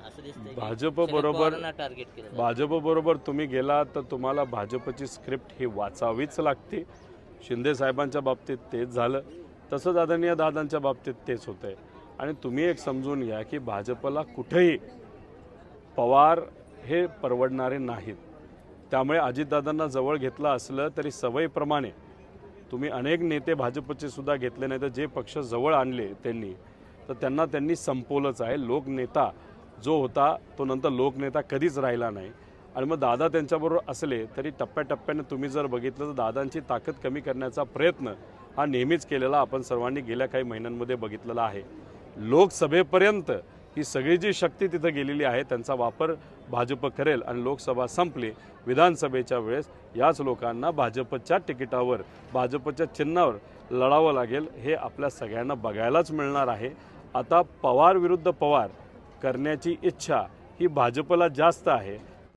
असं दिसतंय की भाजप शरद बरोबर पवारांना टार्गेट केलं जातं. भाजप बरोबर तुम्ही गेला तर तुम्हाला भाजपची स्क्रिप्ट ही वाचावीच लागते. शिंदे साहेबांच्या बाबतीत तेच झालं, तसंच आदरणीय दादांच्या बाबतीत तेच होतंय. आणि तुम्ही एक समजून घ्या की भाजपला कुठेही पवार हे परवडणारे नाहीत. त्यामुळे अजितदादांना जवळ घेतलं असलं तरी सवयीप्रमाणे तुम्ही अनेक नेते भाजपचे सुद्धा घेतले नाही, तर जे पक्ष जवळ आणले त्यांनी तर त्यांनी संपवलंच आहे. लोकनेता जो होता तो नंतर लोकनेता कधीच राहिला नाही. आणि मग दादा त्यांच्याबरोबर असले तरी टप्प्याटप्प्याने तुम्ही जर बघितलं तर दादांची ताकद कमी करण्याचा प्रयत्न हा नेहमीच केलेला आपण सर्वांनी गेल्या काही महिन्यांमध्ये बघितलेला आहे. लोकसभेपर्यंत ही सगळी जी शक्ती तिथं गेलेली आहे त्यांचा वापर भाजप करेल आणि लोकसभा संपली विधानसभेच्या वेळेस याच लोकांना भाजपच्या तिकिटावर भाजपच्या चिन्हावर लढावं लागेल. हे आपल्या सगळ्यांना बघायलाच मिळणार आहे. आता पवार विरुद्ध पवार करण्याची इच्छा ही भाजपला जास्त आहे.